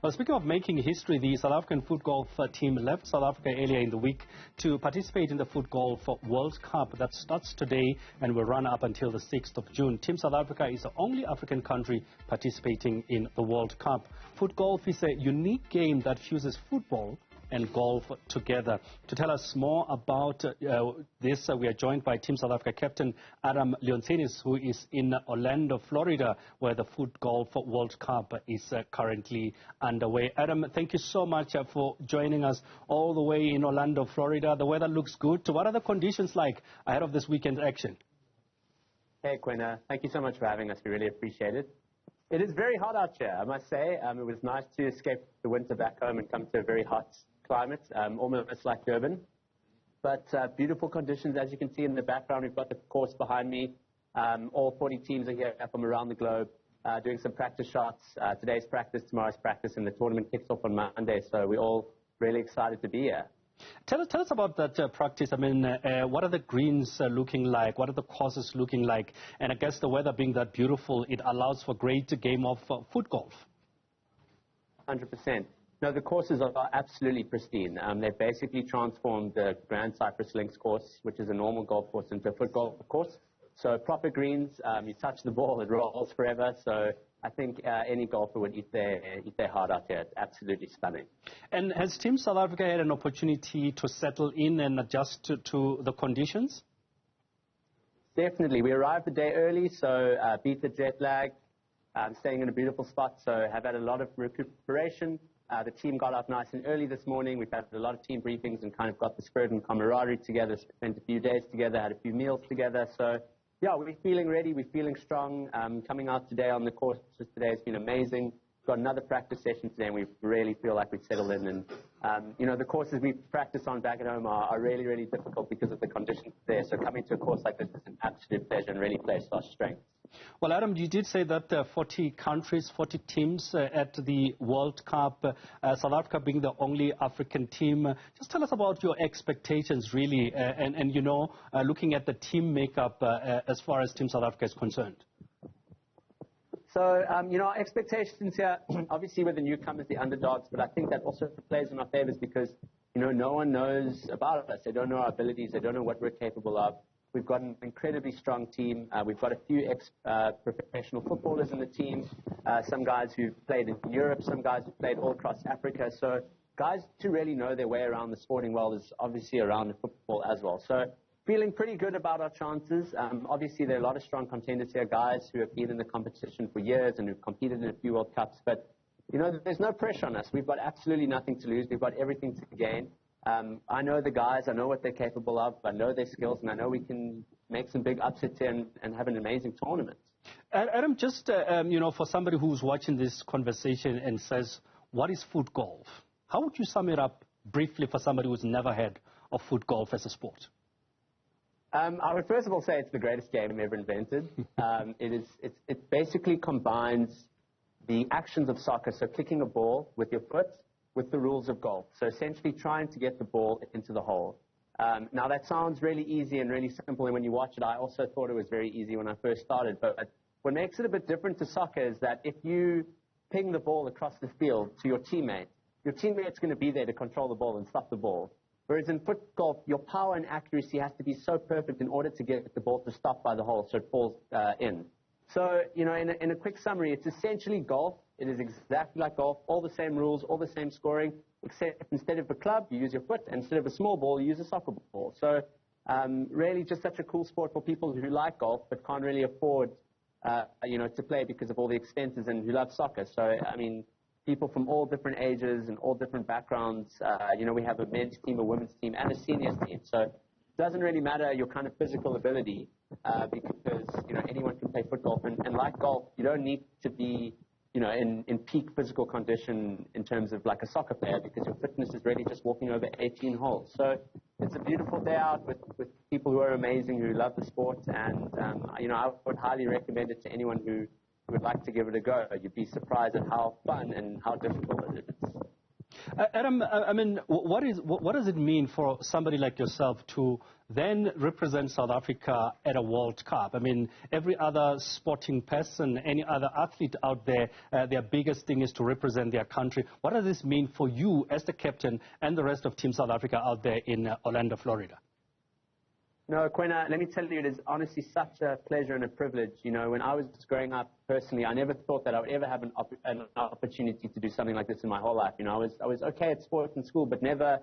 Well, speaking of making history, the South African footgolf team left South Africa earlier in the week to participate in the footgolf World Cup that starts today and will run up until the 6th of June. Team South Africa is the only African country participating in the World Cup. Footgolf is a unique game that fuses football and golf together. To tell us more about this, we are joined by Team South Africa captain Adam Leontsinis, who is in Orlando, Florida, where the footgolf World Cup is currently underway. Adam, thank you so much for joining us all the way in Orlando, Florida. The weather looks good. What are the conditions like ahead of this weekend action? Hey, Quinn. Thank you so much for having us. We really appreciate it. It is very hot out here, I must say. It was nice to escape the winter back home and come to a very hot climate, almost like Durban. But beautiful conditions, as you can see in the background. We've got the course behind me. All 40 teams are here from around the globe doing some practice shots. Today's practice, tomorrow's practice, and the tournament kicks off on Monday. So we're all really excited to be here. Tell us about that practice. I mean, what are the greens looking like? What are the courses looking like? And I guess the weather being that beautiful, it allows for a great game of footgolf. 100%. No, the courses are absolutely pristine. They've basically transformed the Grand Cypress Links course, which is a normal golf course, into a footgolf course. So proper greens, you touch the ball, it rolls forever. So I think any golfer would eat their heart out here. It's absolutely stunning. And has Team South Africa had an opportunity to settle in and adjust to the conditions? Definitely. We arrived the day early, so beat the jet lag, staying in a beautiful spot, so have had a lot of recuperation. The team got up nice and early this morning. We've had a lot of team briefings and kind of got the spirit and camaraderie together, spent a few days together, had a few meals together. So, yeah, we're feeling ready. We're feeling strong. Coming out today on the course today has been amazing. We've got another practice session today, and we really feel like we've settled in. And, the courses we practice on back at home are really, really difficult because of the conditions there. So coming to a course like this is an absolute pleasure and really plays to our strengths. Well, Adam, you did say that 40 countries, 40 teams at the World Cup, South Africa being the only African team. Just tell us about your expectations, really, and looking at the team makeup as far as Team South Africa is concerned. So, our expectations here, obviously with the newcomers, the underdogs, but I think that also plays in our favors because, no one knows about us. They don't know our abilities. They don't know what we're capable of. We've got an incredibly strong team. We've got a few professional footballers in the team, some guys who've played in Europe, some guys who've played all across Africa. So guys to really know their way around the sporting world is obviously around the football as well. So feeling pretty good about our chances. Obviously, there are a lot of strong contenders here, guys who have been in the competition for years and who've competed in a few World Cups. But, there's no pressure on us. We've got absolutely nothing to lose. We've got everything to gain. I know the guys, I know what they're capable of, I know their skills, and I know we can make some big upsets here and have an amazing tournament. Adam, just, for somebody who's watching this conversation and says, what is footgolf? How would you sum it up briefly for somebody who's never heard of footgolf as a sport? I would first of all say it's the greatest game ever invented. It basically combines the actions of soccer, so kicking a ball with your foot, with the rules of golf. So essentially trying to get the ball into the hole. Now that sounds really easy and really simple, and when you watch it, I also thought it was very easy when I first started. But what makes it a bit different to soccer is that if you ping the ball across the field to your teammate's going to be there to control the ball and stop the ball. Whereas in footgolf, your power and accuracy has to be so perfect in order to get the ball to stop by the hole so it falls in. So, in a quick summary, it's essentially golf. It is exactly like golf, all the same rules, all the same scoring, except instead of a club, you use your foot, and instead of a small ball, you use a soccer ball. So really just such a cool sport for people who like golf but can't really afford, to play because of all the expenses and who love soccer. So, people from all different ages and all different backgrounds. We have a men's team, a women's team, and a seniors team. So it doesn't really matter your kind of physical ability because, anyone can play football. And like golf, you don't need to be in peak physical condition in terms of like a soccer player because your fitness is really just walking over 18 holes. So it's a beautiful day out with people who are amazing, who love the sport. And, I would highly recommend it to anyone who would like to give it a go. You'd be surprised at how fun and how difficult it is. Adam, I mean, what does it mean for somebody like yourself to then represent South Africa at a World Cup? I mean, every other sporting person, any other athlete out there, their biggest thing is to represent their country. What does this mean for you as the captain and the rest of Team South Africa out there in Orlando, Florida? No, Kwena, let me tell you, it is honestly such a pleasure and a privilege. You know, when I was growing up personally, I never thought that I would ever have an opportunity to do something like this in my whole life. You know, I was okay at sport in school, but never,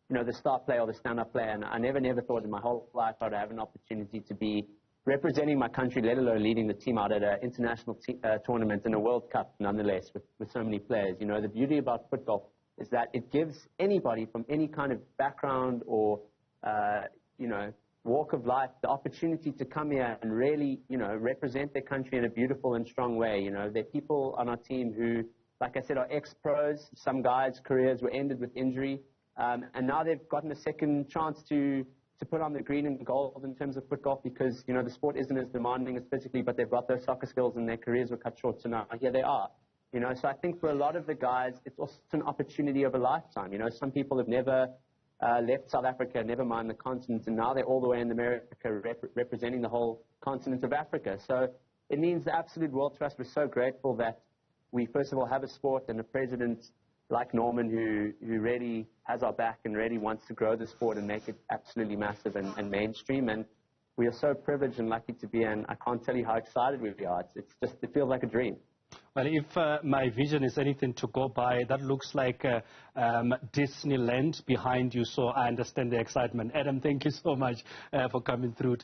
you know, the star player or the stand-up player. And I never thought in my whole life I would have an opportunity to be representing my country, let alone leading the team out at an international tournament and a World Cup, nonetheless, with so many players. You know, the beauty about football is that it gives anybody from any kind of background or, you know, walk of life the opportunity to come here and really, you know, represent their country in a beautiful and strong way. You know, there are people on our team who, like I said, are ex-pros. Some guys' careers were ended with injury, and now they've gotten a second chance to put on the green and gold in terms of football because, you know, the sport isn't as demanding as physically, but they've got those soccer skills and their careers were cut short. So now here they are. You know, so I think for a lot of the guys, it's also an opportunity of a lifetime. You know, some people have never left South Africa, never mind the continent, and now they're all the way in America representing the whole continent of Africa. So it means the absolute world to us. We're so grateful that we, first of all, have a sport and a president like Norman who really has our back and really wants to grow the sport and make it absolutely massive and mainstream. And we are so privileged and lucky to be, and I can't tell you how excited we are. It feels like a dream. Well, if my vision is anything to go by, that looks like Disneyland behind you, so I understand the excitement. Adam, thank you so much for coming through.